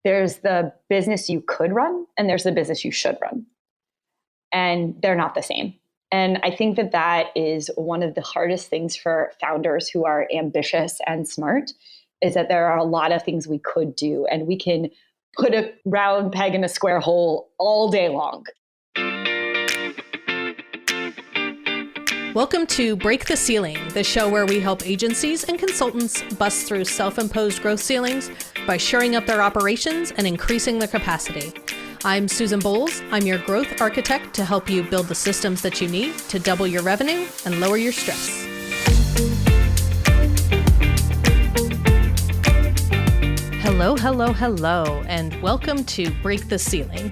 There's the business you could run and there's the business you should run. And they're not the same. And I think that that is one of the hardest things for founders who are ambitious and smart, is that there are a lot of things we could do and we can put a round peg in a square hole all day long. Welcome to Break the Ceiling, the show where we help agencies and consultants bust through self-imposed growth ceilings by shoring up their operations and increasing their capacity. I'm Susan Bowles. I'm your growth architect to help you build the systems that you need to double your revenue and lower your stress. Hello, and welcome to Break the Ceiling.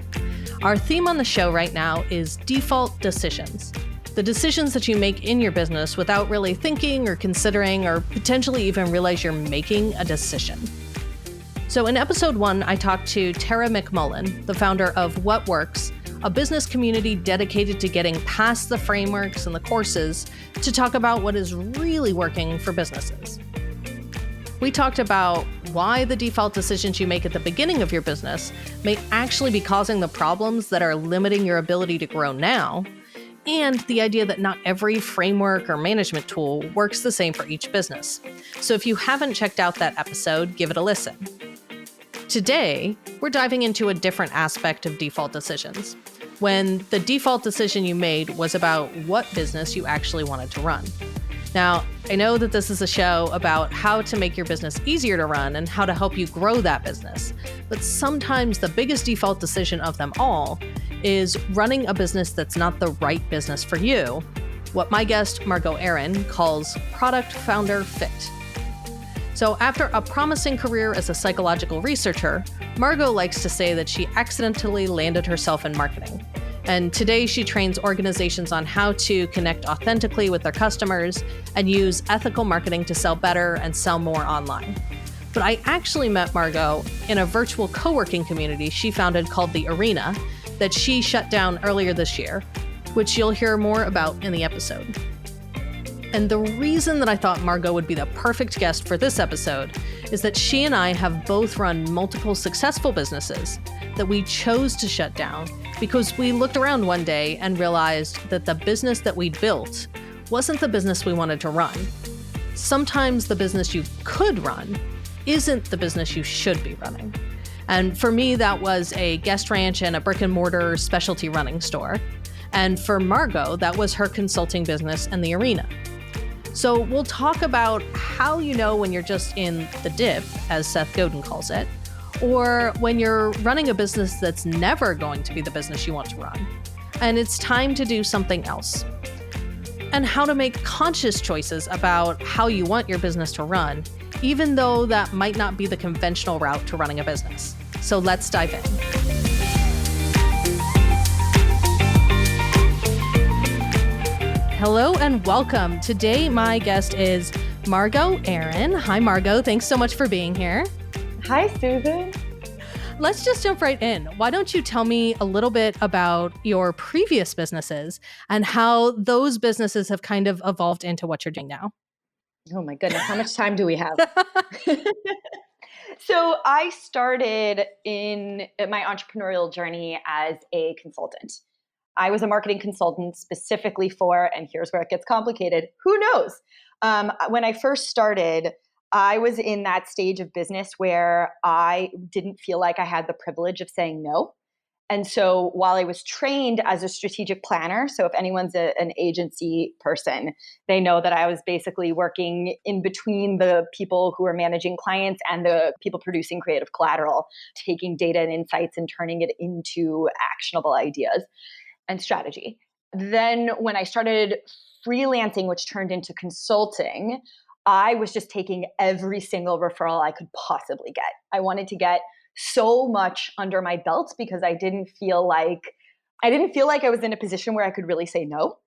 Our theme on the show right now is default decisions. The decisions that you make in your business without really thinking or considering or potentially even realize you're making a decision. So in episode 1, I talked to Tara McMullen, the founder of What Works, a business community dedicated to getting past the frameworks and the courses to talk about what is really working for businesses. We talked about why the default decisions you make at the beginning of your business may actually be causing the problems that are limiting your ability to grow now, and the idea that not every framework or management tool works the same for each business. So if you haven't checked out that episode, give it a listen. Today, we're diving into a different aspect of default decisions, when the default decision you made was about what business you actually wanted to run. Now, I know that this is a show about how to make your business easier to run and how to help you grow that business, but sometimes the biggest default decision of them all is running a business that's not the right business for you, what my guest, Margo Aaron, calls product founder fit. So after a promising career as a psychological researcher, Margo likes to say that she accidentally landed herself in marketing. And today she trains organizations on how to connect authentically with their customers and use ethical marketing to sell better and sell more online. But I actually met Margo in a virtual co-working community she founded called The Arena that she shut down earlier this year, which you'll hear more about in the episode. And the reason that I thought Margo would be the perfect guest for this episode is that she and I have both run multiple successful businesses that we chose to shut down because we looked around one day and realized that the business that we'd built wasn't the business we wanted to run. Sometimes the business you could run isn't the business you should be running. And for me, that was a guest ranch and a brick and mortar specialty running store. And for Margo, that was her consulting business and The Arena. So we'll talk about how you know when you're just in the dip, as Seth Godin calls it, or when you're running a business that's never going to be the business you want to run, and it's time to do something else, and how to make conscious choices about how you want your business to run, even though that might not be the conventional route to running a business. So let's dive in. Hello and welcome. Today, my guest is Margo Aaron. Hi, Margo. Thanks so much for being here. Hi, Susan. Let's just jump right in. Why don't you tell me a little bit about your previous businesses and how those businesses have kind of evolved into what you're doing now? Oh my goodness, how much time do we have? So I started in my entrepreneurial journey as a consultant. I was a marketing consultant specifically for, and here's where it gets complicated, who knows? When I first started, I was in that stage of business where I didn't feel like I had the privilege of saying no. And so while I was trained as a strategic planner, so if anyone's an agency person, they know that I was basically working in between the people who are managing clients and the people producing creative collateral, taking data and insights and turning it into actionable ideas and strategy. Then when I started freelancing, which turned into consulting, I was just taking every single referral I could possibly get. I wanted to get so much under my belt because I didn't feel like I was in a position where I could really say no.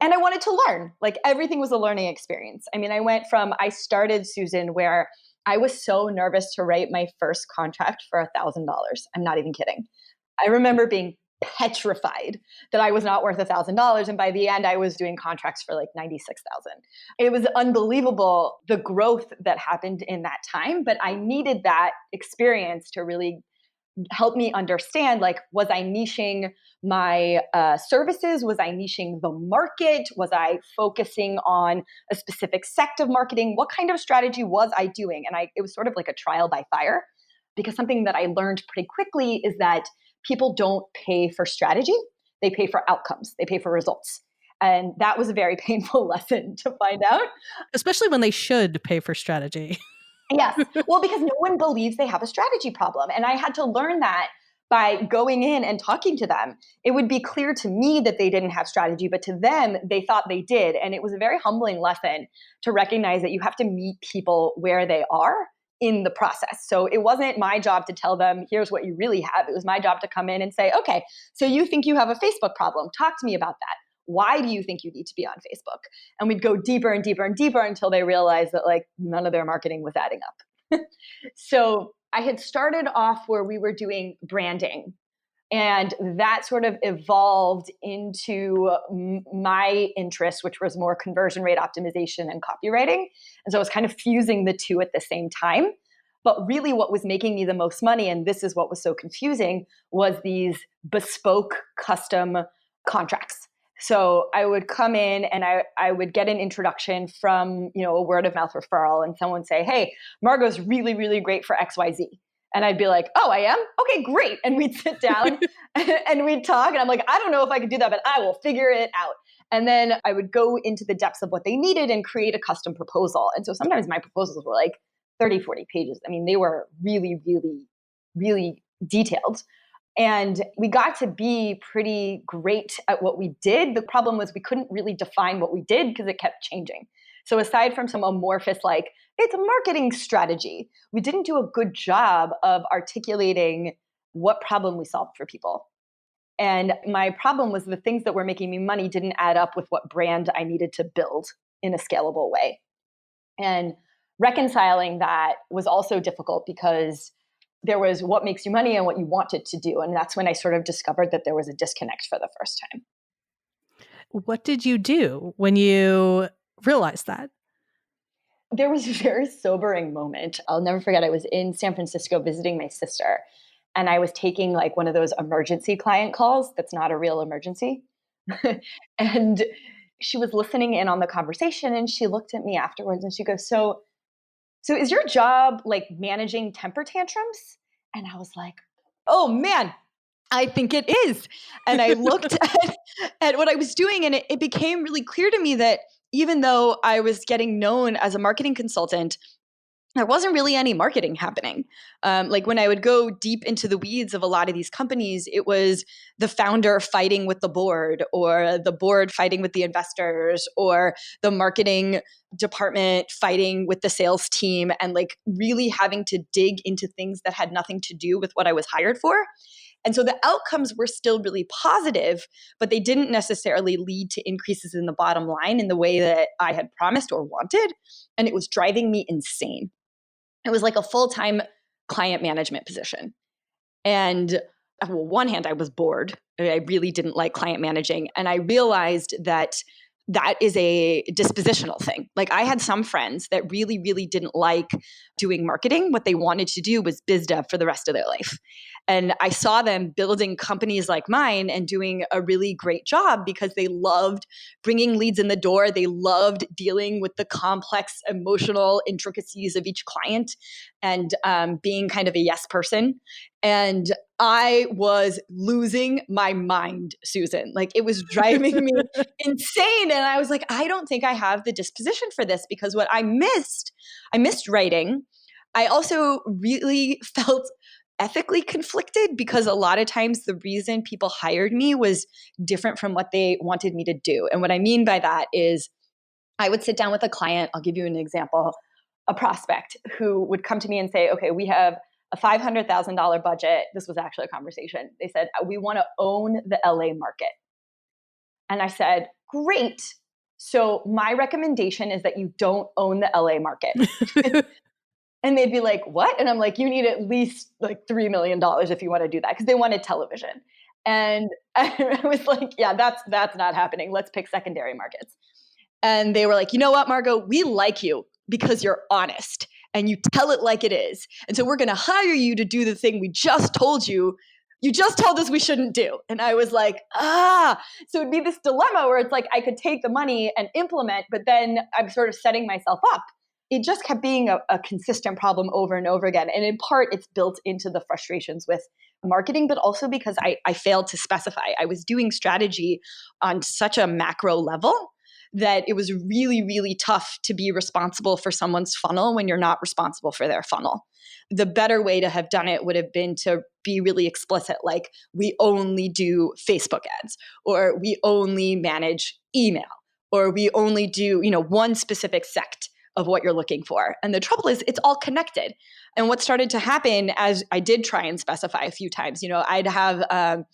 And I wanted to learn. Like everything was a learning experience. I mean, I started, Susan, where I was so nervous to write my first contract for $1,000. I'm not even kidding. I remember being petrified that I was not worth $1,000. And by the end, I was doing contracts for like $96,000. It was unbelievable, the growth that happened in that time. But I needed that experience to really help me understand, like, was I niching my services? Was I niching the market? Was I focusing on a specific sect of marketing? What kind of strategy was I doing? And it was sort of like a trial by fire, because something that I learned pretty quickly is that people don't pay for strategy. They pay for outcomes. They pay for results. And that was a very painful lesson to find out. Especially when they should pay for strategy. Yes. Well, because no one believes they have a strategy problem. And I had to learn that by going in and talking to them. It would be clear to me that they didn't have strategy, but to them, they thought they did. And it was a very humbling lesson to recognize that you have to meet people where they are in the process. So it wasn't my job to tell them, here's what you really have. It was my job to come in and say, okay, so you think you have a Facebook problem. Talk to me about that. Why do you think you need to be on Facebook? And we'd go deeper and deeper and deeper until they realized that like none of their marketing was adding up. So I had started off where we were doing branding, and that sort of evolved into my interest, which was more conversion rate optimization and copywriting. And so I was kind of fusing the two at the same time. But really what was making me the most money, and this is what was so confusing, was these bespoke custom contracts. So I would come in and I would get an introduction from, a word of mouth referral, and someone say, hey, Margo's really, really great for XYZ. And I'd be like, oh, I am? Okay, great. And we'd sit down and we'd talk. And I'm like, I don't know if I could do that, but I will figure it out. And then I would go into the depths of what they needed and create a custom proposal. And so sometimes my proposals were like 30, 40 pages. I mean, they were really, really, really detailed. And we got to be pretty great at what we did. The problem was we couldn't really define what we did because it kept changing. So aside from some amorphous, like, it's a marketing strategy, we didn't do a good job of articulating what problem we solved for people. And my problem was the things that were making me money didn't add up with what brand I needed to build in a scalable way. And reconciling that was also difficult because there was what makes you money and what you wanted to do. And that's when I sort of discovered that there was a disconnect for the first time. What did you do when you realized that? There was a very sobering moment. I'll never forget. I was in San Francisco visiting my sister, and I was taking like one of those emergency client calls that's not a real emergency. And she was listening in on the conversation, and she looked at me afterwards and she goes, So is your job like managing temper tantrums? And I was like, oh man, I think it is. And I looked at what I was doing, and it became really clear to me that even though I was getting known as a marketing consultant, there wasn't really any marketing happening. Like when I would go deep into the weeds of a lot of these companies, it was the founder fighting with the board, or the board fighting with the investors, or the marketing department fighting with the sales team, and like really having to dig into things that had nothing to do with what I was hired for. And so the outcomes were still really positive, but they didn't necessarily lead to increases in the bottom line in the way that I had promised or wanted. And it was driving me insane. It was like a full-time client management position. And on one hand, I was bored. I really didn't like client managing. And I realized that is a dispositional thing. Like I had some friends that really, really didn't like doing marketing. What they wanted to do was biz dev for the rest of their life. And I saw them building companies like mine and doing a really great job because they loved bringing leads in the door. They loved dealing with the complex emotional intricacies of each client and being kind of a yes person. And I was losing my mind, Susan. Like it was driving me insane. And I was like, I don't think I have the disposition for this, because what I missed writing. I also really felt ethically conflicted because a lot of times the reason people hired me was different from what they wanted me to do. And what I mean by that is I would sit down with a client. I'll give you an example, a prospect who would come to me and say, okay, we have a $500,000 budget. This was actually a conversation. They said, we want to own the LA market. And I said, great. So my recommendation is that you don't own the LA market. And they'd be like, what? And I'm like, you need at least like $3 million if you want to do that, because they wanted television. And I was like, yeah, that's not happening. Let's pick secondary markets. And they were like, you know what, Margo, we like you because you're honest. and you tell it like it is. And so we're going to hire you to do the thing we just told you. You just told us we shouldn't do. And I was like, So it'd be this dilemma where it's like I could take the money and implement, but then I'm sort of setting myself up. It just kept being a consistent problem over and over again. And in part, it's built into the frustrations with marketing, but also because I failed to specify. I was doing strategy on such a macro level that it was really, really tough to be responsible for someone's funnel when you're not responsible for their funnel. The better way to have done it would have been to be really explicit, like we only do Facebook ads, or we only manage email, or we only do, one specific sect of what you're looking for. And the trouble is it's all connected. And what started to happen as I did try and specify a few times, I'd have, I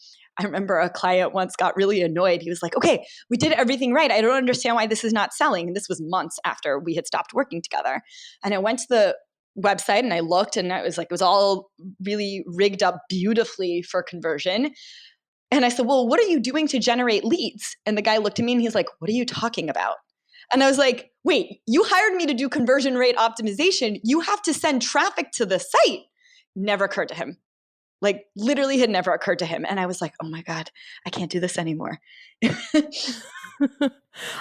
remember a client once got really annoyed. He was like, okay, we did everything right. I don't understand why this is not selling. And this was months after we had stopped working together. And I went to the website and I looked and I was like, it was all really rigged up beautifully for conversion. And I said, well, what are you doing to generate leads? And the guy looked at me and he's like, what are you talking about? And I was like, wait, you hired me to do conversion rate optimization. You have to send traffic to the site. Never occurred to him. Like literally had never occurred to him. And I was like, oh my God, I can't do this anymore.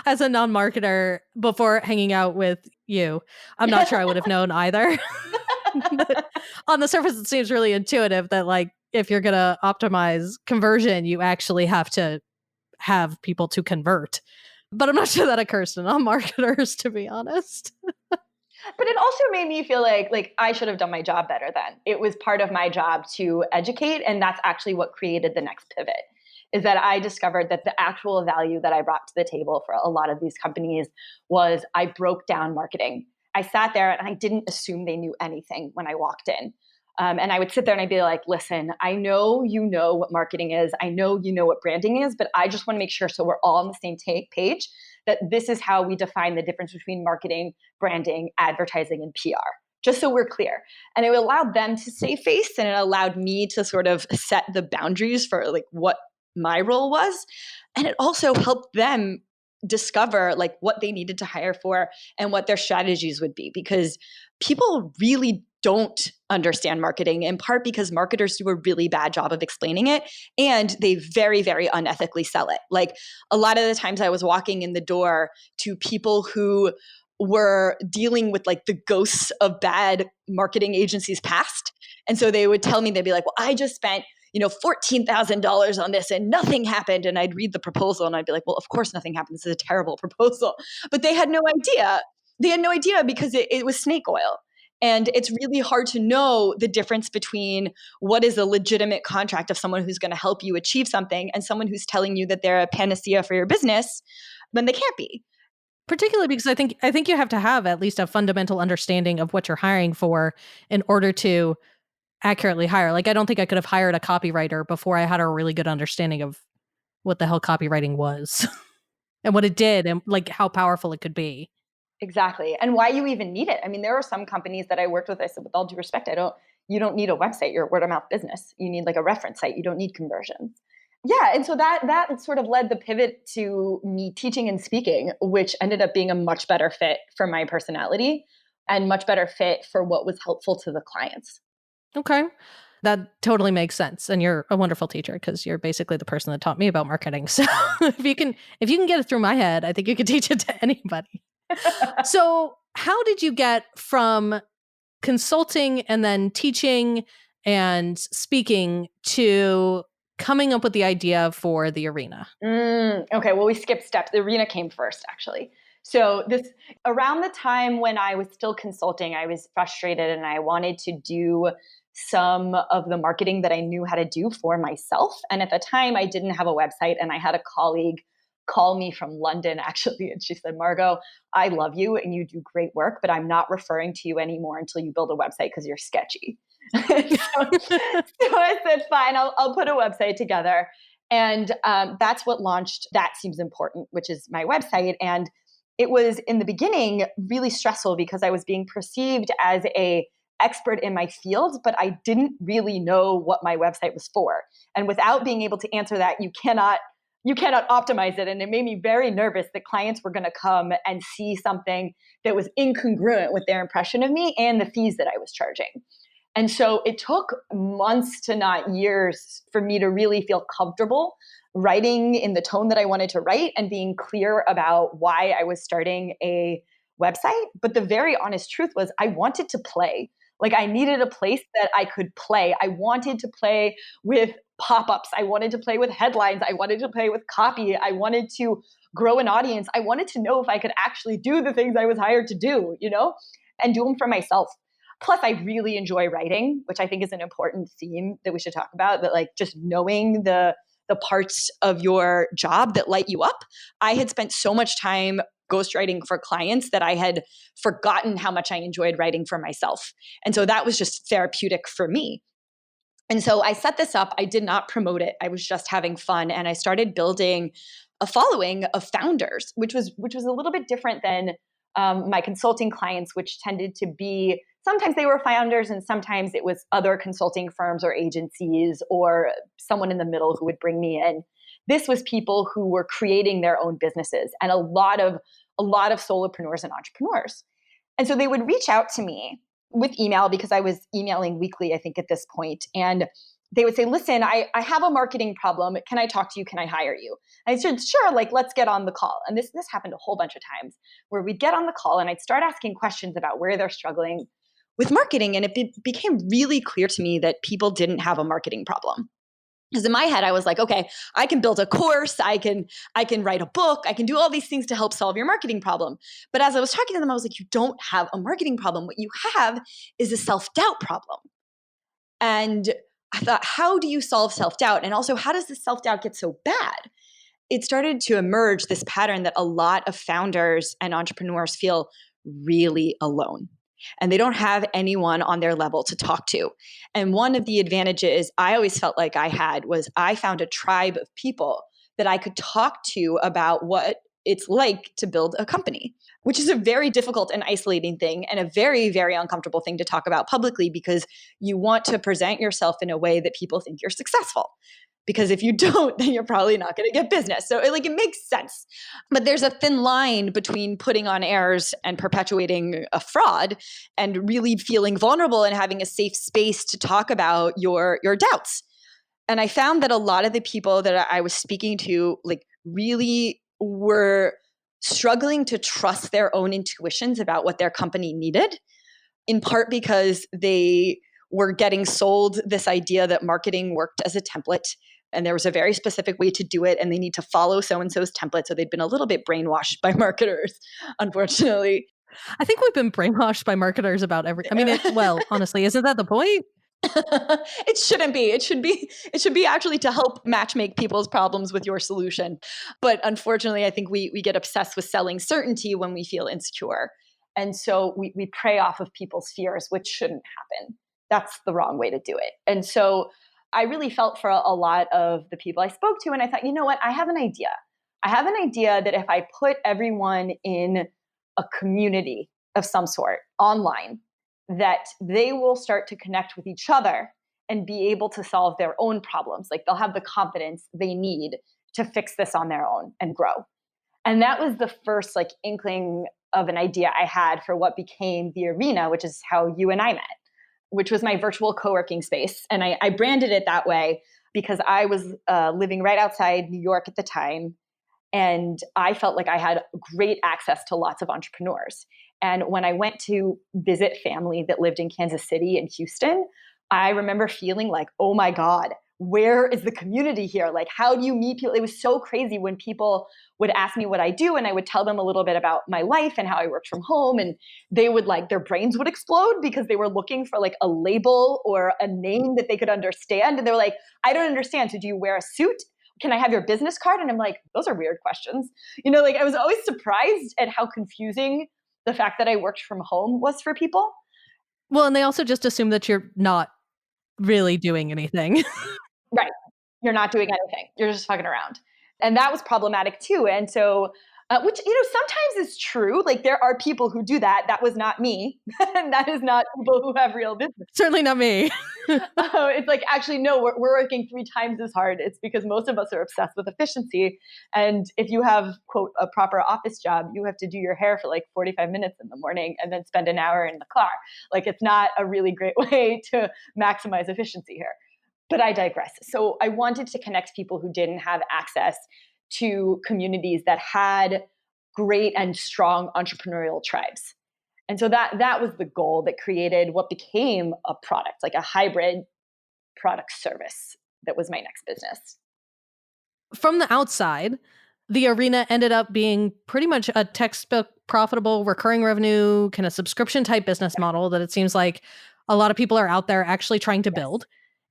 As a non-marketer, before hanging out with you, I'm not sure I would have known either. On the surface, it seems really intuitive that like, if you're going to optimize conversion, you actually have to have people to convert. But I'm not sure that occurs to non-marketers, to be honest. But it also made me feel like I should have done my job better then. It was part of my job to educate. And that's actually what created the next pivot, is that I discovered that the actual value that I brought to the table for a lot of these companies was I broke down marketing. I sat there and I didn't assume they knew anything when I walked in. And I would sit there and I'd be like, listen, I know you know what marketing is. I know you know what branding is, but I just want to make sure so we're all on the same page, that this is how we define the difference between marketing, branding, advertising, and PR, just so we're clear. And it allowed them to save face, and it allowed me to sort of set the boundaries for like what my role was. And it also helped them discover like what they needed to hire for and what their strategies would be, because people really don't understand marketing, in part because marketers do a really bad job of explaining it, and they very, very unethically sell it. Like a lot of the times I was walking in the door to people who were dealing with like the ghosts of bad marketing agencies past. And so they would tell me, they'd be like, well, I just spent $14,000 on this and nothing happened. And I'd read the proposal and I'd be like, well, of course nothing happened. This is a terrible proposal. But they had no idea. They had no idea because it was snake oil. And it's really hard to know the difference between what is a legitimate contract of someone who's going to help you achieve something and someone who's telling you that they're a panacea for your business when they can't be. Particularly because I think you have to have at least a fundamental understanding of what you're hiring for in order to accurately hire. Like, I don't think I could have hired a copywriter before I had a really good understanding of what the hell copywriting was and what it did and like how powerful it could be. Exactly. And why you even need it. I mean, there are some companies that I worked with, I said, with all due respect, you don't need a website. You're a word of mouth business. You need like a reference site. You don't need conversions. Yeah. And so that sort of led the pivot to me teaching and speaking, which ended up being a much better fit for my personality and much better fit for what was helpful to the clients. Okay. That totally makes sense. And you're a wonderful teacher because you're basically the person that taught me about marketing. So if you can get it through my head, I think you could teach it to anybody. So how did you get from consulting and then teaching and speaking to coming up with the idea for the arena? Okay, well, we skipped steps. The arena came first, actually. So this around the time when I was still consulting, I was frustrated and I wanted to do some of the marketing that I knew how to do for myself. And at the time, I didn't have a website, and I had a colleague call me from London, actually. And she said, Margo, I love you and you do great work, but I'm not referring to you anymore until you build a website because you're sketchy. so I said, fine, I'll put a website together. And that's what launched That Seems Important, which is my website. And it was in the beginning really stressful because I was being perceived as an expert in my field, but I didn't really know what my website was for. And without being able to answer that, you cannot you cannot optimize it. And it made me very nervous that clients were going to come and see something that was incongruent with their impression of me and the fees that I was charging. And so it took months to not years for me to really feel comfortable writing in the tone that I wanted to write and being clear about why I was starting a website. But the very honest truth was I wanted to play. Like I needed a place that I could play. I wanted to play with pop-ups. I wanted to play with headlines. I wanted to play with copy. I wanted to grow an audience. I wanted to know if I could actually do the things I was hired to do, and do them for myself. Plus, I really enjoy writing, which I think is an important theme that we should talk about, that like just knowing the parts of your job that light you up. I had spent so much time ghostwriting for clients that I had forgotten how much I enjoyed writing for myself. And so that was just therapeutic for me. And so I set this up. I did not promote it. I was just having fun. And I started building a following of founders, which was a little bit different than my consulting clients, which tended to be, sometimes they were founders and sometimes it was other consulting firms or agencies or someone in the middle who would bring me in. This was people who were creating their own businesses and a lot of solopreneurs and entrepreneurs. And so they would reach out to me with email because I was emailing weekly, I think at this point. And they would say, listen, I have a marketing problem. Can I talk to you? Can I hire you? And I said, sure, like let's get on the call. And this happened a whole bunch of times where we'd get on the call and I'd start asking questions about where they're struggling with marketing. And it became really clear to me that people didn't have a marketing problem. Because in my head, I was like, okay, I can build a course, I can write a book, I can do all these things to help solve your marketing problem. But as I was talking to them, I was like, you don't have a marketing problem. What you have is a self-doubt problem. And I thought, how do you solve self-doubt? And also, how does this self-doubt get so bad? It started to emerge this pattern that a lot of founders and entrepreneurs feel really alone. And they don't have anyone on their level to talk to. And one of the advantages I always felt like I had was I found a tribe of people that I could talk to about what it's like to build a company, which is a very difficult and isolating thing and a very, very uncomfortable thing to talk about publicly because you want to present yourself in a way that people think you're successful. Because if you don't, then you're probably not going to get business. So it makes sense. But there's a thin line between putting on airs and perpetuating a fraud and really feeling vulnerable and having a safe space to talk about your doubts. And I found that a lot of the people that I was speaking to really were struggling to trust their own intuitions about what their company needed, in part because they were getting sold this idea that marketing worked as a template and there was a very specific way to do it and they need to follow so-and-so's template. So they'd been a little bit brainwashed by marketers, unfortunately. I think we've been brainwashed by marketers about honestly, isn't that the point? It shouldn't be. It should be actually to help matchmake people's problems with your solution. But unfortunately, I think we get obsessed with selling certainty when we feel insecure. And so we prey off of people's fears, which shouldn't happen. That's the wrong way to do it. And so I really felt for a lot of the people I spoke to, and I thought, you know what? I have an idea. I have an idea that if I put everyone in a community of some sort online, that they will start to connect with each other and be able to solve their own problems. Like they'll have the confidence they need to fix this on their own and grow. And that was the first inkling of an idea I had for what became The Arena, which is how you and I met, which was my virtual co-working space. And I branded it that way because I was living right outside New York at the time. And I felt like I had great access to lots of entrepreneurs. And when I went to visit family that lived in Kansas City and Houston, I remember feeling like, oh my God, where is the community here? Like, how do you meet people? It was so crazy when people would ask me what I do and I would tell them a little bit about my life and how I worked from home. And they would their brains would explode because they were looking for a label or a name that they could understand. And they were like, I don't understand. So do you wear a suit? Can I have your business card? And I'm like, those are weird questions. I was always surprised at how confusing the fact that I worked from home was for people. Well, and they also just assume that you're not really doing anything. Right. You're not doing anything. You're just fucking around. And that was problematic too. And so Which, sometimes is true. Like there are people who do that. That was not me. And that is not people who have real business. Certainly not me. It's like, actually, no, we're working 3 times as hard. It's because most of us are obsessed with efficiency. And if you have, quote, a proper office job, you have to do your hair for like 45 minutes in the morning and then spend an hour in the car. Like it's not a really great way to maximize efficiency here. But I digress. So I wanted to connect people who didn't have access to communities that had great and strong entrepreneurial tribes. And so that was the goal that created what became a product, like a hybrid product service that was my next business. From the outside, the arena ended up being pretty much a textbook profitable recurring revenue kind of subscription type business model that it seems like a lot of people are out there actually trying to build.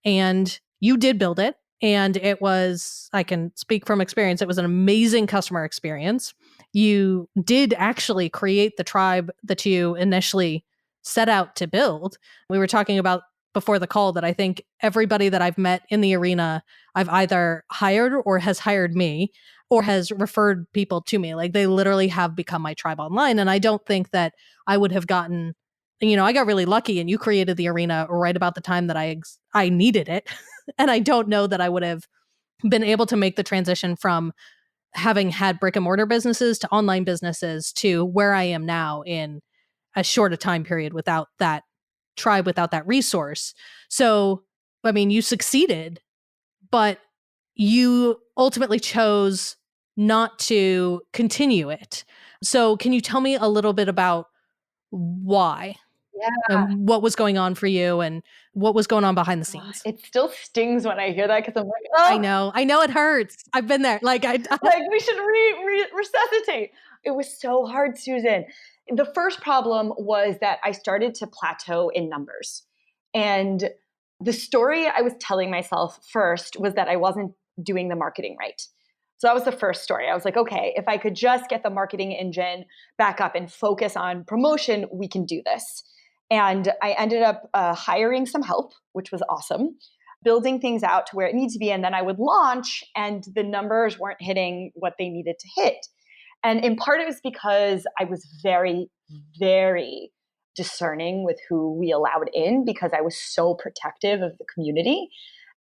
And you did build it. And it was, I can speak from experience, it was an amazing customer experience. You did actually create the tribe that you initially set out to build. We were talking about before the call that I think everybody that I've met in the arena, I've either hired or has hired me or has referred people to me. Like they literally have become my tribe online. And I don't think that I would have gotten, I got really lucky and you created the arena right about the time that I needed it. And I don't know that I would have been able to make the transition from having had brick and mortar businesses to online businesses to where I am now in as short a time period without that tribe, without that resource. So, I mean, you succeeded, but you ultimately chose not to continue it. So can you tell me a little bit about why? Yeah. And what was going on for you and what was going on behind the scenes? It still stings when I hear that because I'm like, oh, I know it hurts. I've been there. Like we should resuscitate. It was so hard, Susan. The first problem was that I started to plateau in numbers. And the story I was telling myself first was that I wasn't doing the marketing right. So that was the first story. I was like, okay, if I could just get the marketing engine back up and focus on promotion, we can do this. And I ended up hiring some help, which was awesome, building things out to where it needs to be. And then I would launch and the numbers weren't hitting what they needed to hit. And in part, it was because I was very, very discerning with who we allowed in because I was so protective of the community.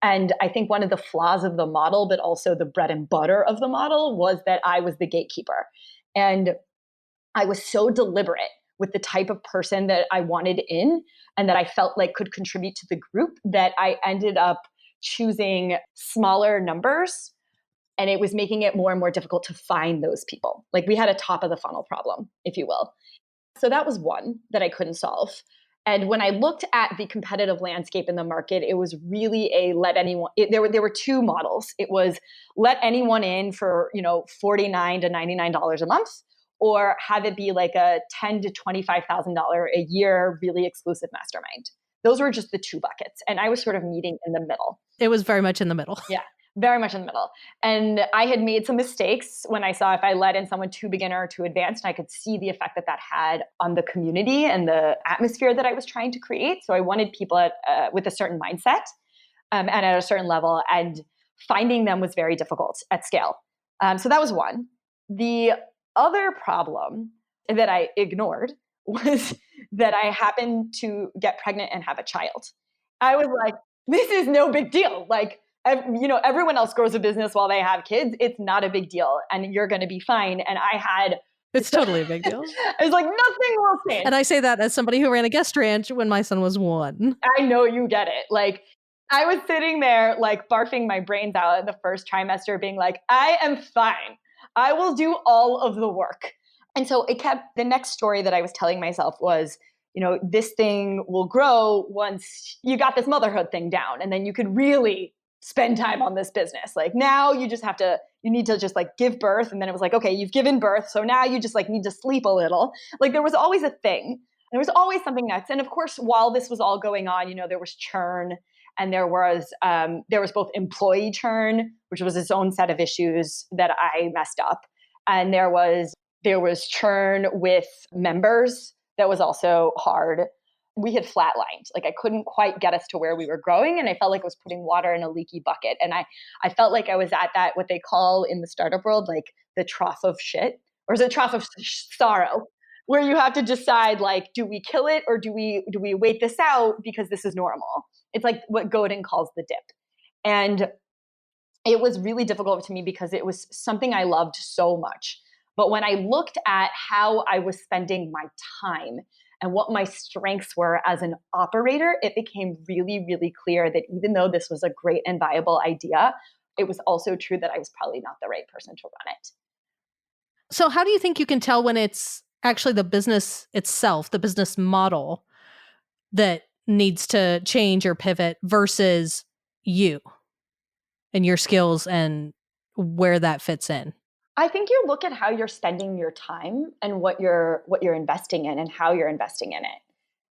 And I think one of the flaws of the model, but also the bread and butter of the model, was that I was the gatekeeper. And I was so deliberate with the type of person that I wanted in and that I felt like could contribute to the group that I ended up choosing smaller numbers. And it was making it more and more difficult to find those people. Like we had a top of the funnel problem, if you will. So that was one that I couldn't solve. And when I looked at the competitive landscape in the market, it was really a let anyone. There were 2 models. It was let anyone in for $49 to $99 a month, or have it be like a $10,000 to $25,000 a year really exclusive mastermind. Those were just the 2 buckets, and I was sort of meeting in the middle. It was very much in the middle. Yeah. Very much in the middle. And I had made some mistakes when I saw if I let in someone too beginner or too advanced, and I could see the effect that had on the community and the atmosphere that I was trying to create. So I wanted people with a certain mindset and at a certain level, and finding them was very difficult at scale. So that was one. The other problem that I ignored was that I happened to get pregnant and have a child. I was like, this is no big deal. Like, everyone else grows a business while they have kids. It's not a big deal and you're going to be fine. And it's totally a big deal. I was like, nothing will change. And I say that as somebody who ran a guest ranch when my son was 1. I know you get it. Like I was sitting there like barfing my brains out in the first trimester being like, I am fine. I will do all of the work. And so the next story that I was telling myself was, this thing will grow once you got this motherhood thing down and then you could really spend time on this business. Like now you need to just like give birth. And then it was like, okay, you've given birth. So now you just like need to sleep a little. Like there was always a thing. There was always something next. And of course, while this was all going on, there was churn and there was both employee churn, which was its own set of issues that I messed up. And there was churn with members that was also hard. We had flatlined. Like I couldn't quite get us to where we were growing. And I felt like I was putting water in a leaky bucket. And I felt like I was at that, what they call in the startup world, like the trough of shit, or is it trough of sorrow, where you have to decide, like, do we kill it or do we wait this out because this is normal? It's like what Godin calls the dip. And it was really difficult to me because it was something I loved so much. But when I looked at how I was spending my time and what my strengths were as an operator, it became really, really clear that even though this was a great and viable idea, it was also true that I was probably not the right person to run it. So how do you think you can tell when it's actually the business itself, the business model that needs to change or pivot versus you and your skills and where that fits in? I think you look at how you're spending your time and what you're investing in and how you're investing in it.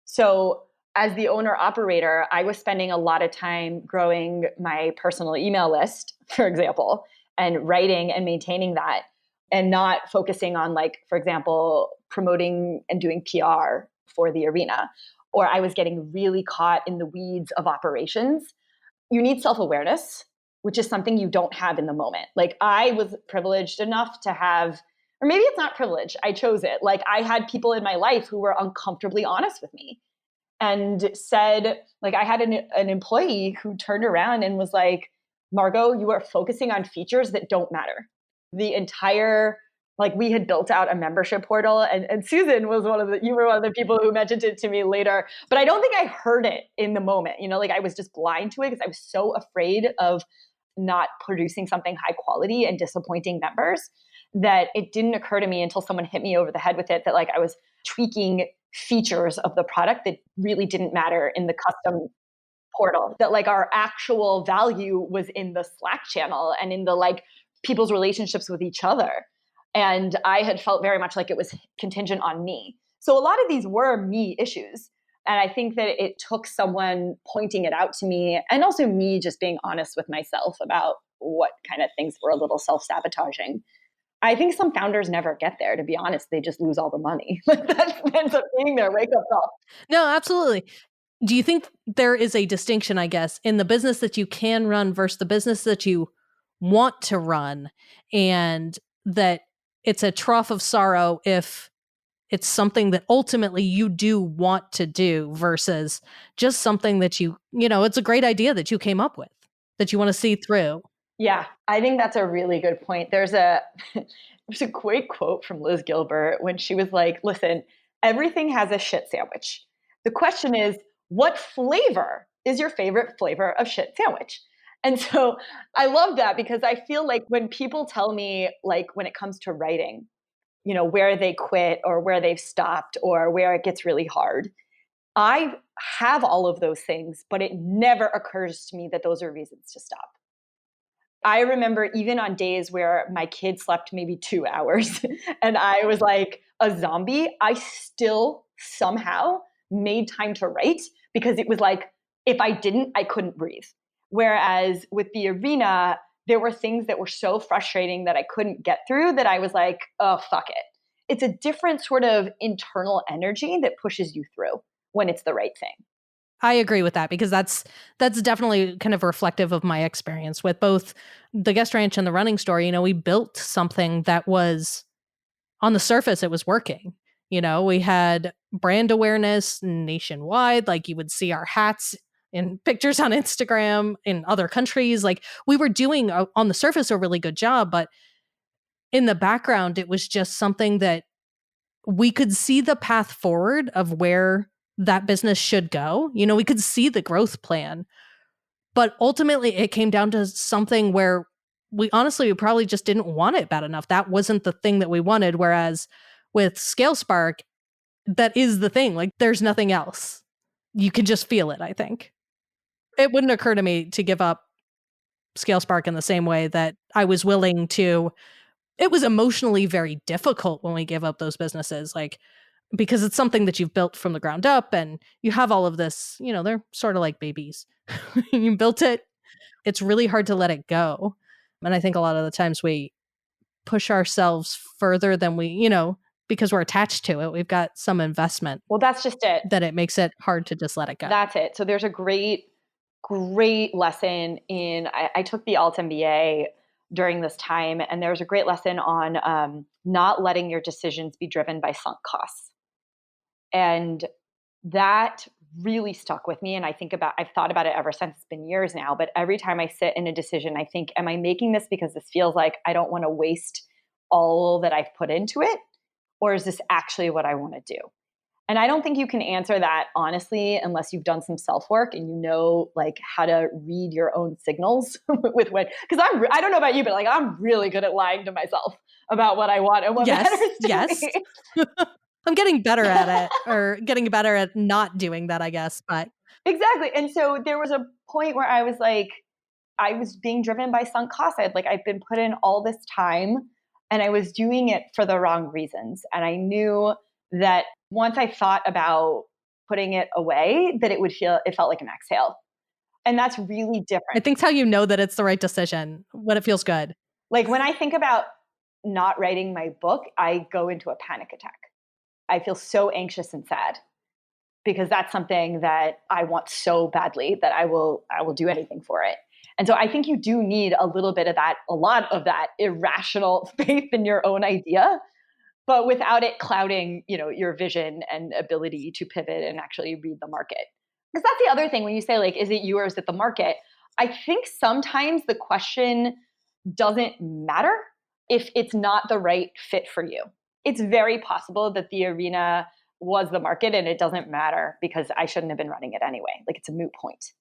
So as the owner operator, I was spending a lot of time growing my personal email list, for example, and writing and maintaining that, and not focusing on, like, for example, promoting and doing PR for the arena. Or I was getting really caught in the weeds of operations. You need self-awareness, which is something you don't have in the moment. Like, I was privileged enough to have, or maybe it's not privilege, I chose it. Like, I had people in my life who were uncomfortably honest with me and said, like, I had an employee who turned around and was like, Margo, you are focusing on features that don't matter. The entire, like, we had built out a membership portal, and Susan was you were one of the people who mentioned it to me later, but I don't think I heard it in the moment. Like, I was just blind to it because I was so afraid of not producing something high quality and disappointing members, that it didn't occur to me until someone hit me over the head with it, that, like, I was tweaking features of the product that really didn't matter in the custom portal, that, like, our actual value was in the Slack channel and in the, like, people's relationships with each other. And I had felt very much like it was contingent on me. So a lot of these were me issues. And I think that it took someone pointing it out to me, and also me just being honest with myself about what kind of things were a little self-sabotaging. I think some founders never get there, to be honest. They just lose all the money. That ends up being their wake-up call. No, absolutely. Do you think there is a distinction, I guess, in the business that you can run versus the business that you want to run, and that it's a trough of sorrow if it's something that ultimately you do want to do versus just something that it's a great idea that you came up with, that you want to see through? Yeah, I think that's a really good point. There's a great quote from Liz Gilbert when she was like, listen, everything has a shit sandwich. The question is, what flavor is your favorite flavor of shit sandwich? And so I love that, because I feel like when people tell me, like, when it comes to writing, where they quit or where they've stopped or where it gets really hard, I have all of those things, but it never occurs to me that those are reasons to stop. I remember even on days where my kid slept maybe 2 hours and I was like a zombie, I still somehow made time to write, because it was like, if I didn't, I couldn't breathe. Whereas with the arena, there were things that were so frustrating that I couldn't get through that I was like, oh, fuck it. It's a different sort of internal energy that pushes you through when it's the right thing. I agree with that, because that's definitely kind of reflective of my experience with both the guest ranch and the running store. We built something that was, on the surface, it was working. We had brand awareness nationwide. Like, you would see our hats in pictures on Instagram in other countries. Like, we were doing on the surface a really good job, but in the background, it was just something that we could see the path forward of where that business should go. We could see the growth plan, but ultimately it came down to something where we probably just didn't want it bad enough. That wasn't the thing that we wanted. Whereas with ScaleSpark, that is the thing. Like, there's nothing else. You can just feel it, I think. It wouldn't occur to me to give up ScaleSpark in the same way that I was willing to. It was emotionally very difficult when we gave up those businesses, like, because it's something that you've built from the ground up and you have all of this, they're sort of like babies. You built it. It's really hard to let it go. And I think a lot of the times we push ourselves further than we, because we're attached to it. We've got some investment. Well, that's just it. That it makes it hard to just let it go. That's it. So there's a great lesson in, I took the Alt MBA during this time. And there's a great lesson on not letting your decisions be driven by sunk costs. And that really stuck with me. And I've thought about it ever since. It's been years now. But every time I sit in a decision, I think, am I making this because this feels like I don't want to waste all that I've put into it? Or is this actually what I want to do? And I don't think you can answer that honestly unless you've done some self-work and you know like how to read your own signals with when, because I don't know about you, but like I'm really good at lying to myself about what I want and what matters to me. I'm getting better at it, or getting better at not doing that, I guess. But exactly. And so there was a point where I was like, I was being driven by sunk costs. I've been put in all this time and I was doing it for the wrong reasons. And I knew that once I thought about putting it away, that it felt like an exhale. And that's really different. I think it's how you know that it's the right decision, when it feels good. Like when I think about not writing my book, I go into a panic attack. I feel so anxious and sad because that's something that I want so badly that I will do anything for it. And so I think you do need a lot of that irrational faith in your own idea, but without it clouding, your vision and ability to pivot and actually read the market. Because that's the other thing when you say like, is it you or is it the market? I think sometimes the question doesn't matter if it's not the right fit for you. It's very possible that the arena was the market and it doesn't matter because I shouldn't have been running it anyway. Like it's a moot point.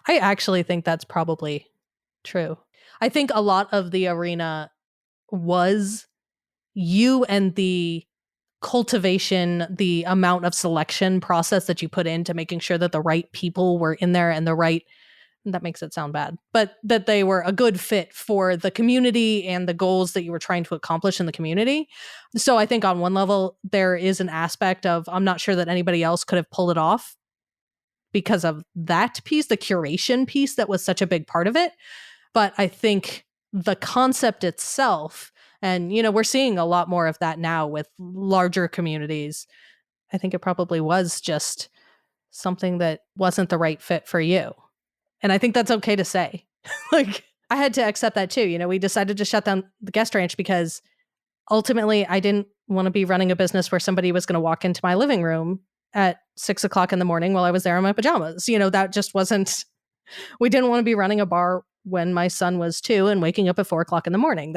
I actually think that's probably true. I think a lot of the arena was you and the cultivation, the amount of selection process that you put into making sure that the right people were in there and that makes it sound bad, but that they were a good fit for the community and the goals that you were trying to accomplish in the community. So I think on one level, there is an aspect of, I'm not sure that anybody else could have pulled it off because of that piece, the curation piece that was such a big part of it. But I think the concept itself, and, we're seeing a lot more of that now with larger communities. I think it probably was just something that wasn't the right fit for you. And I think that's okay to say. Like, I had to accept that too. We decided to shut down the guest ranch because ultimately I didn't want to be running a business where somebody was going to walk into my living room at 6 o'clock in the morning while I was there in my pajamas. That just wasn't, we didn't want to be running a bar when my son was 2 and waking up at 4 o'clock in the morning.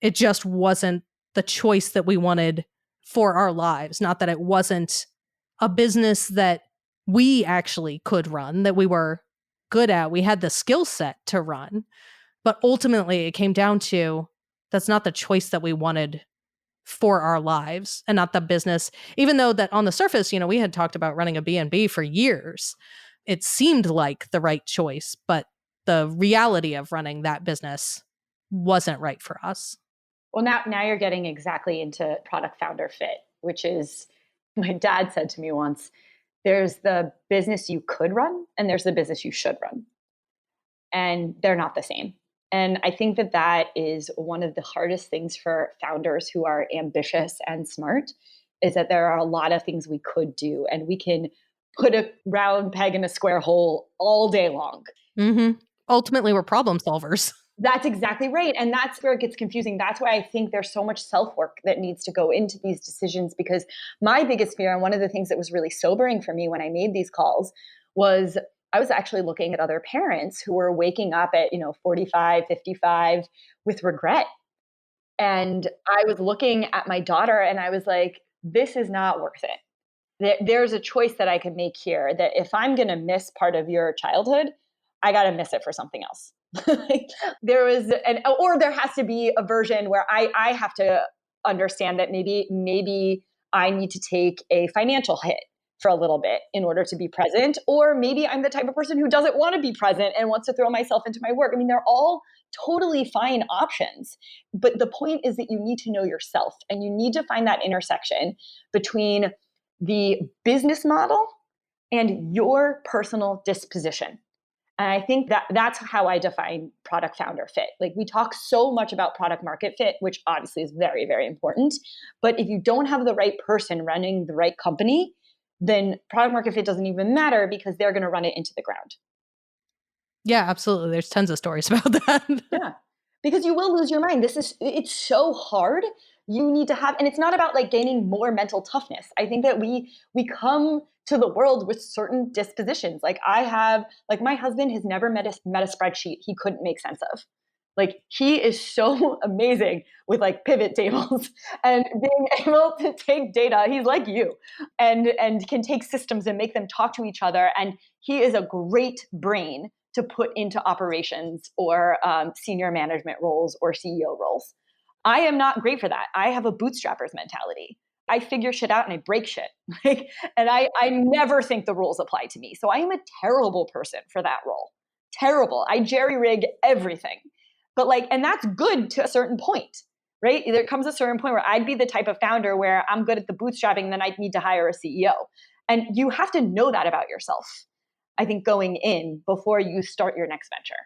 It just wasn't the choice that we wanted for our lives. Not that it wasn't a business that we actually could run, that we were good at. We had the skill set to run. But ultimately, it came down to that's not the choice that we wanted for our lives and not the business. Even though that on the surface, we had talked about running a B&B for years. It seemed like the right choice, but the reality of running that business wasn't right for us. Well, now you're getting exactly into product founder fit, which is, my dad said to me once, there's the business you could run and there's the business you should run. And they're not the same. And I think that is one of the hardest things for founders who are ambitious and smart, is that there are a lot of things we could do and we can put a round peg in a square hole all day long. Mm-hmm. Ultimately, we're problem solvers. That's exactly right. And that's where it gets confusing. That's why I think there's so much self-work that needs to go into these decisions, because my biggest fear, and one of the things that was really sobering for me when I made these calls, was I was actually looking at other parents who were waking up at, 45, 55 with regret. And I was looking at my daughter and I was like, this is not worth it. There's a choice that I could make here, that if I'm going to miss part of your childhood, I got to miss it for something else. There has to be a version where I have to understand that maybe I need to take a financial hit for a little bit in order to be present. Or maybe I'm the type of person who doesn't want to be present and wants to throw myself into my work. I mean, they're all totally fine options. But the point is that you need to know yourself and you need to find that intersection between the business model and your personal disposition. And I think that's how I define product founder fit. Like, we talk so much about product market fit, which obviously is very, very important. But if you don't have the right person running the right company, then product market fit doesn't even matter because they're going to run it into the ground. Yeah, absolutely. There's tons of stories about that. Yeah. Because you will lose your mind. It's so hard. You need to have, and it's not about like gaining more mental toughness. I think that we come to the world with certain dispositions. Like like my husband has never met a spreadsheet he couldn't make sense of. Like he is so amazing with like pivot tables and being able to take data. He's like you, and can take systems and make them talk to each other. And he is a great brain to put into operations or senior management roles or CEO roles. I am not great for that. I have a bootstrappers mentality. I figure shit out and I break shit. Like, and I never think the rules apply to me. So I am a terrible person for that role. Terrible. I jerry rig everything. But like, and that's good to a certain point, right? There comes a certain point where I'd be the type of founder where I'm good at the bootstrapping, then I'd need to hire a CEO. And you have to know that about yourself, I think, going in before you start your next venture.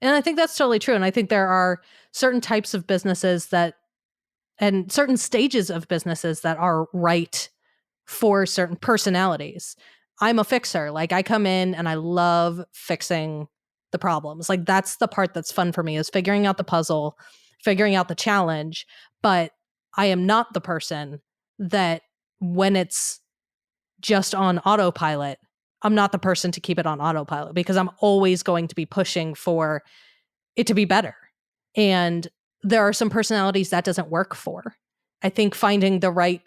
And I think that's totally true. And I think there are certain types of businesses and certain stages of businesses that are right for certain personalities. I'm a fixer. Like I come in and I love fixing the problems. Like that's the part that's fun for me, is figuring out the puzzle, figuring out the challenge. But I am not the person that, when it's just on autopilot, I'm not the person to keep it on autopilot, because I'm always going to be pushing for it to be better. And there are some personalities that doesn't work for. I think finding the right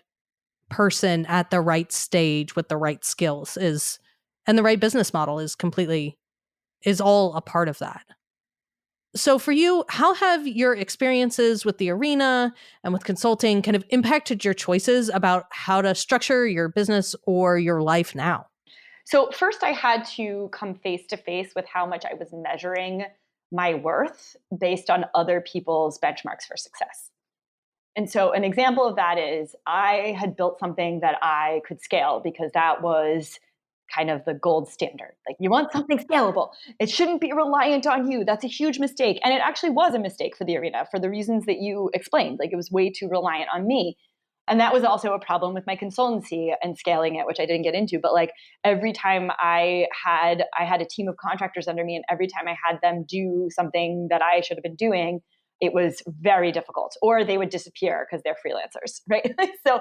person at the right stage with the right skills and the right business model is all a part of that. So for you, how have your experiences with the arena and with consulting kind of impacted your choices about how to structure your business or your life now? So first I had to come face to face with how much I was measuring my worth based on other people's benchmarks for success. And so an example of that is I had built something that I could scale because that was kind of the gold standard. Like you want something scalable. It shouldn't be reliant on you. That's a huge mistake. And it actually was a mistake for the arena for the reasons that you explained. Like it was way too reliant on me. And that was also a problem with my consultancy and scaling it, which I didn't get into. But like every time I had a team of contractors under me, and every time I had them do something that I should have been doing, it was very difficult, or they would disappear because they're freelancers, right? So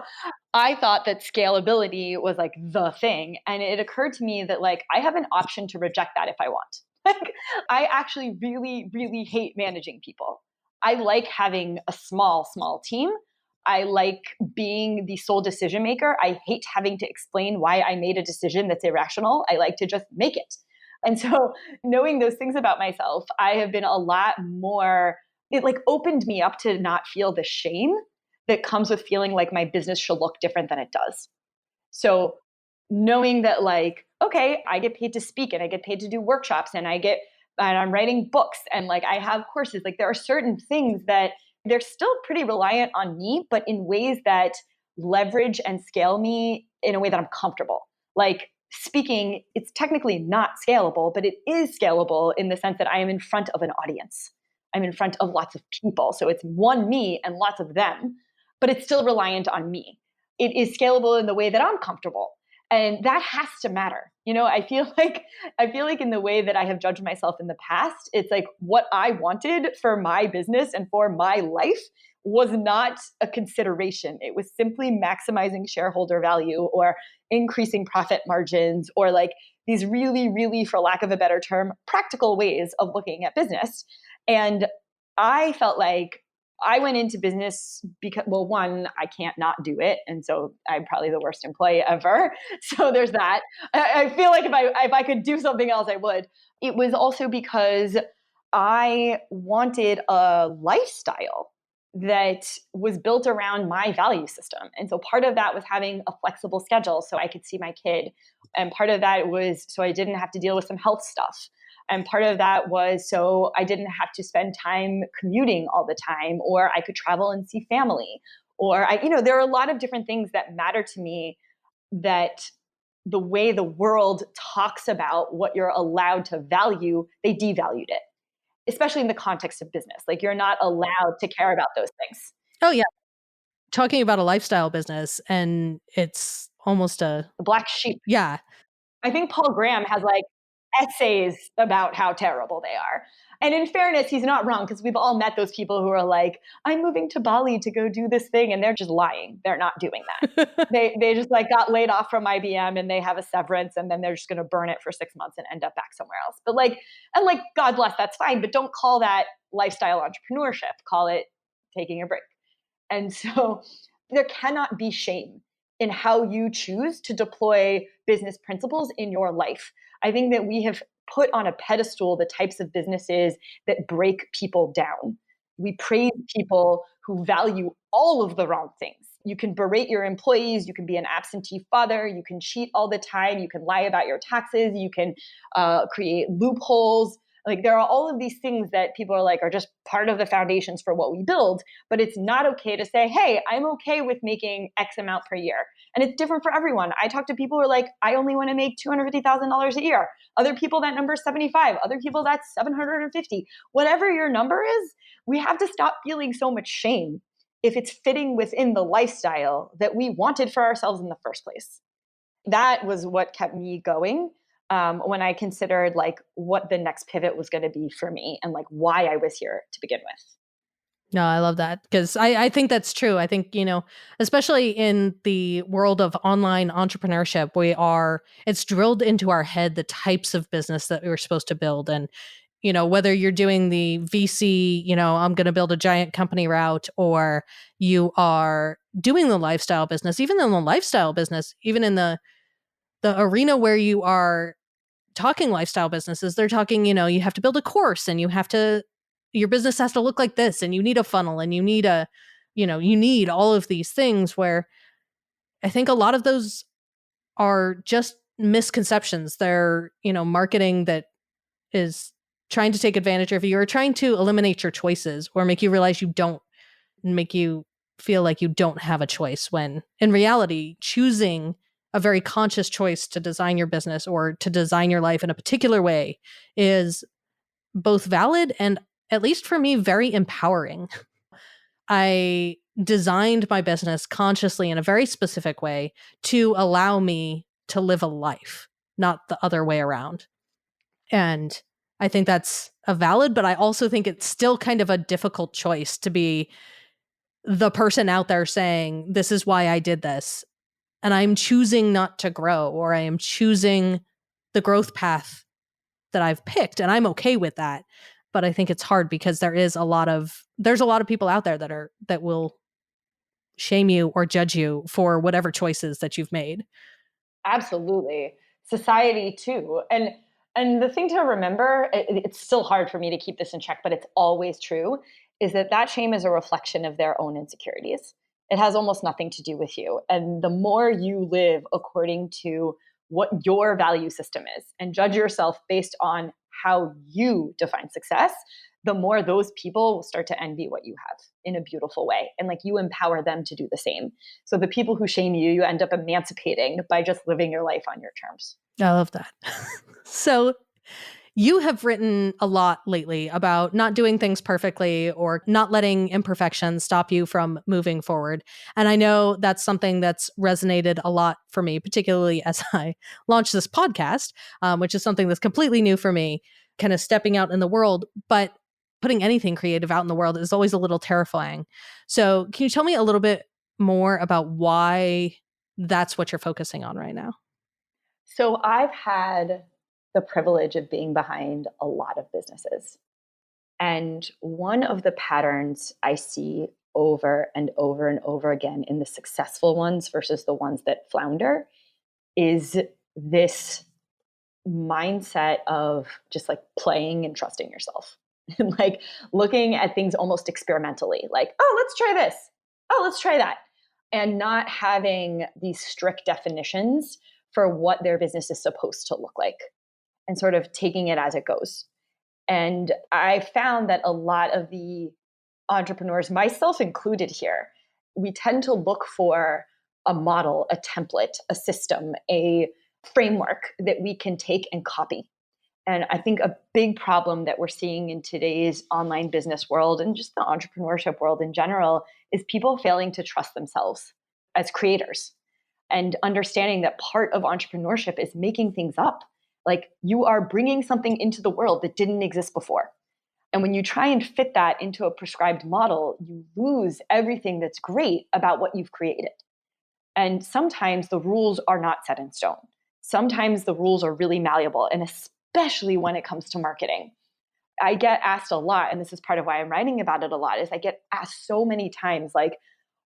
I thought that scalability was like the thing. And it occurred to me that like I have an option to reject that if I want. Like I actually really, really hate managing people. I like having a small team. I like being the sole decision maker. I hate having to explain why I made a decision that's irrational. I like to just make it. And so knowing those things about myself, I have been a lot more, it like opened me up to not feel the shame that comes with feeling like my business should look different than it does. So knowing that like, okay, I get paid to speak and I get paid to do workshops and I'm writing books and like I have courses, like there are certain things that they're still pretty reliant on me, but in ways that leverage and scale me in a way that I'm comfortable. Like speaking, it's technically not scalable, but it is scalable in the sense that I am in front of an audience. I'm in front of lots of people. So it's one me and lots of them, but it's still reliant on me. It is scalable in the way that I'm comfortable. And that has to matter. You know, I feel like in the way that I have judged myself in the past, it's like what I wanted for my business and for my life was not a consideration. It was simply maximizing shareholder value or increasing profit margins or like these really, really, for lack of a better term, practical ways of looking at business. And I felt like I went into business because, well, one, I can't not do it, and so I'm probably the worst employee ever. So there's that. I feel like if I could do something else, I would. It was also because I wanted a lifestyle that was built around my value system, and so part of that was having a flexible schedule so I could see my kid, and part of that was so I didn't have to deal with some health stuff. And part of that was so I didn't have to spend time commuting all the time, or I could travel and see family. There are a lot of different things that matter to me that the way the world talks about what you're allowed to value, they devalued it, especially in the context of business. Like you're not allowed to care about those things. Oh, yeah. Talking about a lifestyle business, and it's almost The black sheep. yeah. I think Paul Graham has like essays about how terrible they are. And in fairness, he's not wrong, because we've all met those people who are like, I'm moving to Bali to go do this thing. And they're just lying. They're not doing that. They just like got laid off from IBM and they have a severance, and then they're just going to burn it for 6 months and end up back somewhere else. But God bless, that's fine. But don't call that lifestyle entrepreneurship. Call it taking a break. And so there cannot be shame in how you choose to deploy business principles in your life. I think that we have put on a pedestal the types of businesses that break people down. We praise people who value all of the wrong things. You can berate your employees, you can be an absentee father, you can cheat all the time, you can lie about your taxes, you can create loopholes. Like, there are all of these things that people are like are just part of the foundations for what we build, but it's not okay to say, hey, I'm okay with making X amount per year. And it's different for everyone. I talk to people who are like, I only want to make $250,000 a year. Other people, that number is 75. Other people, that's 750. Whatever your number is, we have to stop feeling so much shame if it's fitting within the lifestyle that we wanted for ourselves in the first place. That was what kept me going. When I considered like what the next pivot was going to be for me and like why I was here to begin with. No, I love that, because I think that's true. I think, especially in the world of online entrepreneurship, it's drilled into our head the types of business that we're supposed to build. And, whether you're doing the VC, I'm going to build a giant company route, or you are doing the lifestyle business, even in the lifestyle business, even in the arena where you are talking lifestyle businesses, they're talking, you have to build a course, and your business has to look like this, and you need a funnel, and you need you need all of these things, where I think a lot of those are just misconceptions. They're, marketing that is trying to take advantage of you, or trying to eliminate your choices, or make you feel like you don't have a choice, when in reality, choosing a very conscious choice to design your business or to design your life in a particular way is both valid and, at least for me, very empowering. I designed my business consciously in a very specific way to allow me to live a life, not the other way around. And I think that's a valid, but I also think it's still kind of a difficult choice to be the person out there saying, this is why I did this, and I'm choosing not to grow, or I am choosing the growth path that I've picked, and I'm okay with that. But I think it's hard because there's a lot of people out there that will shame you or judge you for whatever choices that you've made. Absolutely. Society too. And the thing to remember, it's still hard for me to keep this in check, but it's always true, is that shame is a reflection of their own insecurities. It has almost nothing to do with you. And the more you live according to what your value system is and judge yourself based on how you define success, the more those people will start to envy what you have in a beautiful way. And like, you empower them to do the same. So the people who shame you, you end up emancipating by just living your life on your terms. I love that. So you have written a lot lately about not doing things perfectly, or not letting imperfections stop you from moving forward. And I know that's something that's resonated a lot for me, particularly as I launched this podcast, which is something that's completely new for me, kind of stepping out in the world. But putting anything creative out in the world is always a little terrifying. So can you tell me a little bit more about why that's what you're focusing on right now? So I've had the privilege of being behind a lot of businesses. And one of the patterns I see over and over and over again in the successful ones versus the ones that flounder is this mindset of just like playing and trusting yourself. And like looking at things almost experimentally, like, oh, let's try this. Oh, let's try that. And not having these strict definitions for what their business is supposed to look like, and sort of taking it as it goes. And I found that a lot of the entrepreneurs, myself included here, we tend to look for a model, a template, a system, a framework that we can take and copy. And I think a big problem that we're seeing in today's online business world, and just the entrepreneurship world in general, is people failing to trust themselves as creators, and understanding that part of entrepreneurship is making things up. Like, you are bringing something into the world that didn't exist before. And when you try and fit that into a prescribed model, you lose everything that's great about what you've created. And sometimes the rules are not set in stone. Sometimes the rules are really malleable, and especially when it comes to marketing. I get asked a lot, and this is part of why I'm writing about it a lot, is I get asked so many times, like,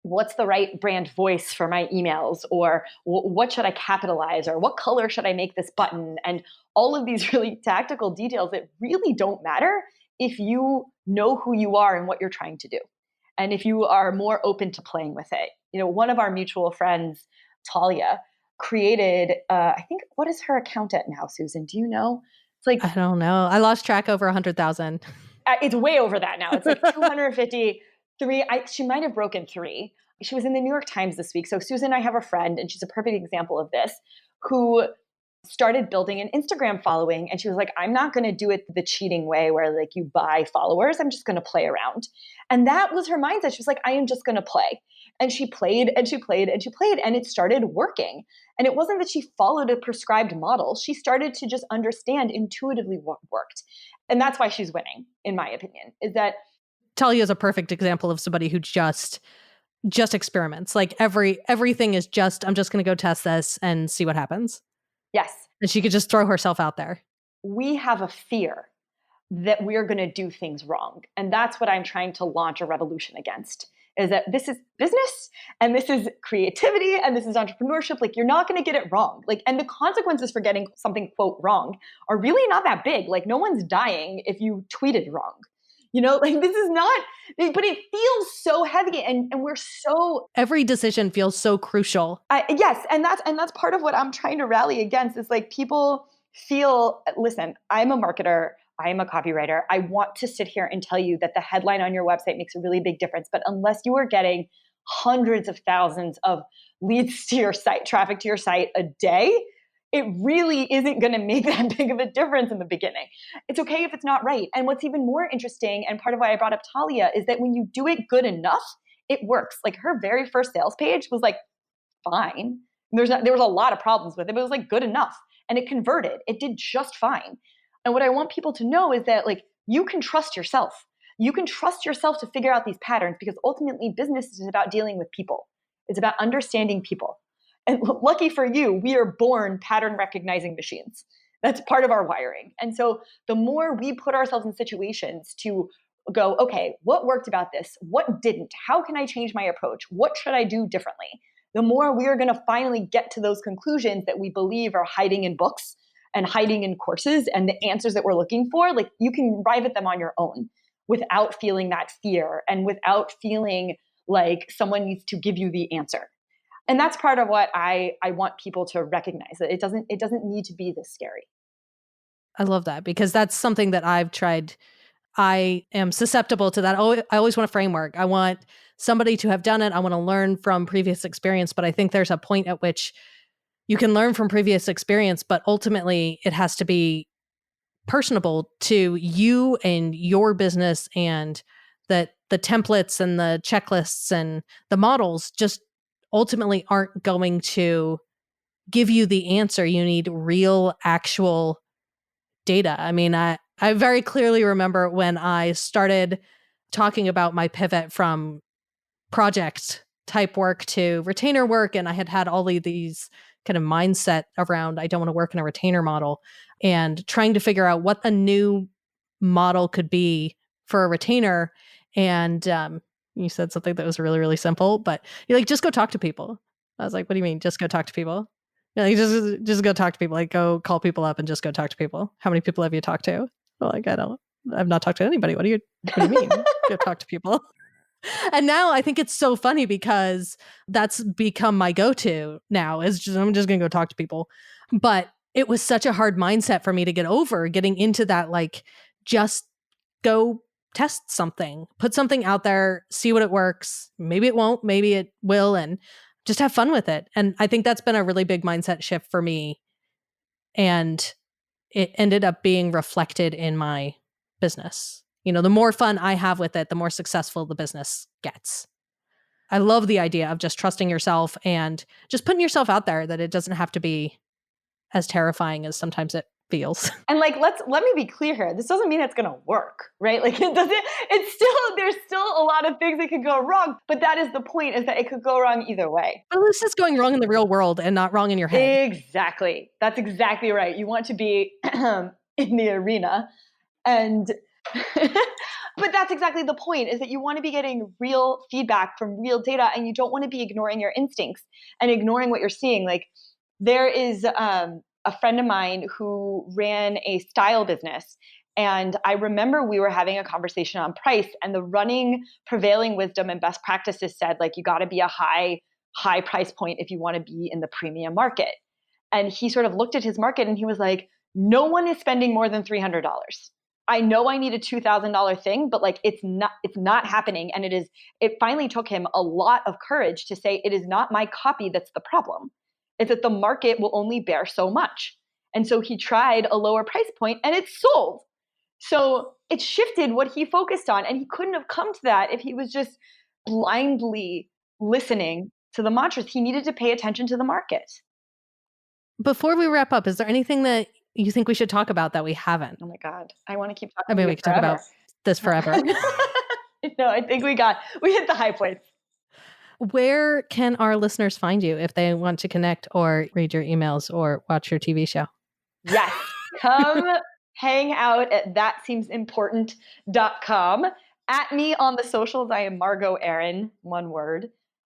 what's the right brand voice for my emails? Or what should I capitalize? Or what color should I make this button? And all of these really tactical details that really don't matter if you know who you are and what you're trying to do. And if you are more open to playing with it. One of our mutual friends, Talia, created, I think, what is her account at now, Susan? Do you know? It's like, I don't know. I lost track over 100,000. It's way over that now. It's like 253. She might have broken 3. She was in the New York Times this week. So Susan and I have a friend, and she's a perfect example of this, who started building an Instagram following. And she was like, I'm not going to do it the cheating way where like you buy followers. I'm just going to play around. And that was her mindset. She was like, I am just going to play. And she played and she played and she played, and it started working. And it wasn't that she followed a prescribed model. She started to just understand intuitively what worked. And that's why she's winning, in my opinion, is that Talia is a perfect example of somebody who just experiments. Like everything is just, I'm just going to go test this and see what happens. yes, And she could just throw herself out there. we have a fear that we're going to do things wrong. And that's what I'm trying to launch a revolution against, is that this is business and this is creativity and this is entrepreneurship. Like, you're not going to get it wrong. Like, and the consequences for getting something, quote, wrong are really not that big. Like, no one's dying if you tweeted wrong. Like, this is not, but it feels so heavy, and we're so, every decision feels so crucial. yes. And that's part of what I'm trying to rally against, is like, people feel, listen, I'm a marketer, I am a copywriter. I want to sit here and tell you that the headline on your website makes a really big difference. But unless you are getting hundreds of thousands of leads to your site, traffic to your site a day, it really isn't going to make that big of a difference in the beginning. It's okay if it's not right. And what's even more interesting, and part of why I brought up Talia, is that when you do it good enough, it works. Like, her very first sales page was like fine. There was a lot of problems with it, but it was like good enough. And it converted. It did just fine. And what I want people to know is that, like, you can trust yourself. You can trust yourself to figure out these patterns, because ultimately business is about dealing with people. It's about understanding people. And lucky for you, we are born pattern recognizing machines. That's part of our wiring. And so the more we put ourselves in situations to go, okay, what worked about this? What didn't? How can I change my approach? What should I do differently? The more we are going to finally get to those conclusions that we believe are hiding in books and hiding in courses, and the answers that we're looking for. Like, you can arrive at them on your own without feeling that fear and without feeling like someone needs to give you the answer. And that's part of what I want people to recognize, that it doesn't need to be this scary. I love that, because that's something that I've tried. I am susceptible to that. I always want a framework. I want somebody to have done it. I want to learn from previous experience, but I think there's a point at which you can learn from previous experience, but ultimately it has to be personable to you and your business, and that the templates and the checklists and the models just ultimately aren't going to give you the answer. You need real, actual data. I mean, I very clearly remember when I started talking about my pivot from project type work to retainer work, and I had all of these kind of mindset around, I don't want to work in a retainer model, and trying to figure out what a new model could be for a retainer. And you said something that was really, really simple, but you're like, just go talk to people. I was like, what do you mean, just go talk to people? You're like, just go talk to people. Like, go call people up and just go talk to people. How many people have you talked to? Well, like, I've not talked to anybody. What do you mean? Go talk to people. And now I think it's so funny, because that's become my go-to now, is just, I'm just going to go talk to people. But it was such a hard mindset for me to get over, getting into that, like, just go test something, put something out there, see what it works. Maybe it won't, maybe it will, and just have fun with it. And I think that's been a really big mindset shift for me. And it ended up being reflected in my business. The more fun I have with it, the more successful the business gets. I love the idea of just trusting yourself and just putting yourself out there, that it doesn't have to be as terrifying as sometimes it feels. And like, let me be clear here. This doesn't mean it's going to work, right? Like there's still a lot of things that could go wrong, but that is the point, is that it could go wrong either way. But this is going wrong in the real world and not wrong in your head. Exactly. That's exactly right. You want to be in the arena, and but that's exactly the point, is that you want to be getting real feedback from real data, and you don't want to be ignoring your instincts and ignoring what you're seeing. Like, there is a friend of mine who ran a style business, and I remember we were having a conversation on price, and the running prevailing wisdom and best practices said, like, you got to be a high price point if you want to be in the premium market. And he sort of looked at his market and he was like, no one is spending more than $300. I know I need a $2,000 thing, but like, it's not happening. And it finally took him a lot of courage to say, it is not my copy that's the problem. It's that the market will only bear so much. And so he tried a lower price point and it sold. So it shifted what he focused on. And he couldn't have come to that if he was just blindly listening to the mantras. He needed to pay attention to the market. Before we wrap up, is there anything that you think we should talk about that we haven't? Oh my God. I want to keep talking. I mean, we could talk about this forever. No, I think we hit the high points. Where can our listeners find you if they want to connect or read your emails or watch your TV show? Yes. Come hang out at thatseemsimportant.com. At me on the socials, I am Margo Aaron, one word,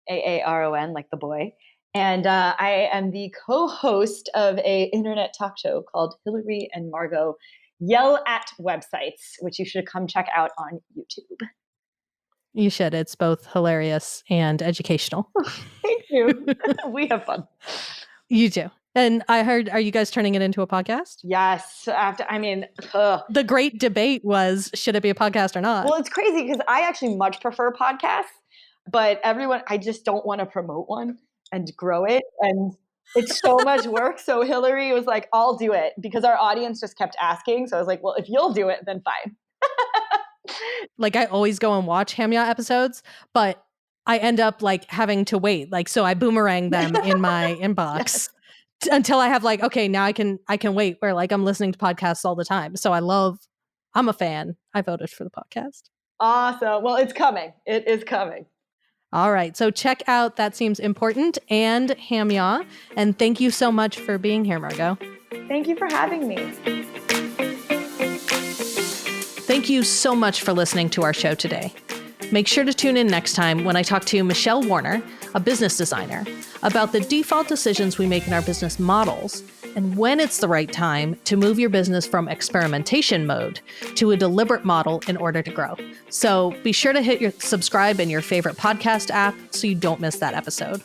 Aaron, like the boy. And I am the co-host of an internet talk show called Hillary and Margo Yell at Websites, which you should come check out on YouTube. You should. It's both hilarious and educational. Thank you. We have fun. You do. And I heard, are you guys turning it into a podcast? Yes. The great debate was, should it be a podcast or not? Well, it's crazy because I actually much prefer podcasts, but I just don't want to promote one and grow it. And it's so much work. So Hillary was like, I'll do it, because our audience just kept asking. So I was like, well, if you'll do it, then fine. Like, I always go and watch Hamya episodes, but I end up like having to wait. Like, so I boomerang them in my inbox until I have like, okay, now I can wait, where like I'm listening to podcasts all the time. So I'm a fan. I voted for the podcast. Awesome. Well, it's coming. It is coming. All right. So check out That Seems Important and Hamya. And thank you so much for being here, Margo. Thank you for having me. Thank you so much for listening to our show today. Make sure to tune in next time when I talk to Michelle Warner, a business designer, about the default decisions we make in our business models and when it's the right time to move your business from experimentation mode to a deliberate model in order to grow. So be sure to hit your subscribe in your favorite podcast app so you don't miss that episode.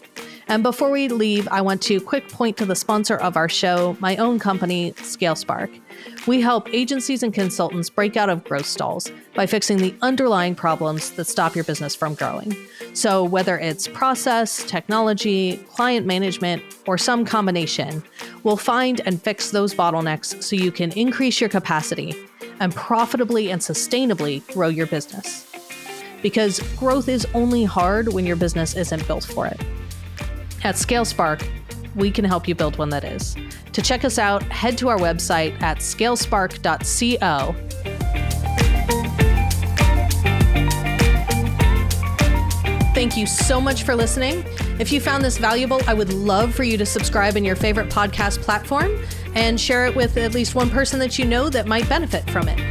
And before we leave, I want to quick point to the sponsor of our show, my own company, ScaleSpark. We help agencies and consultants break out of growth stalls by fixing the underlying problems that stop your business from growing. So whether it's process, technology, client management, or some combination, we'll find and fix those bottlenecks so you can increase your capacity and profitably and sustainably grow your business. Because growth is only hard when your business isn't built for it. At ScaleSpark, we can help you build one that is. To check us out, head to our website at scalespark.co. Thank you so much for listening. If you found this valuable, I would love for you to subscribe in your favorite podcast platform and share it with at least one person that you know that might benefit from it.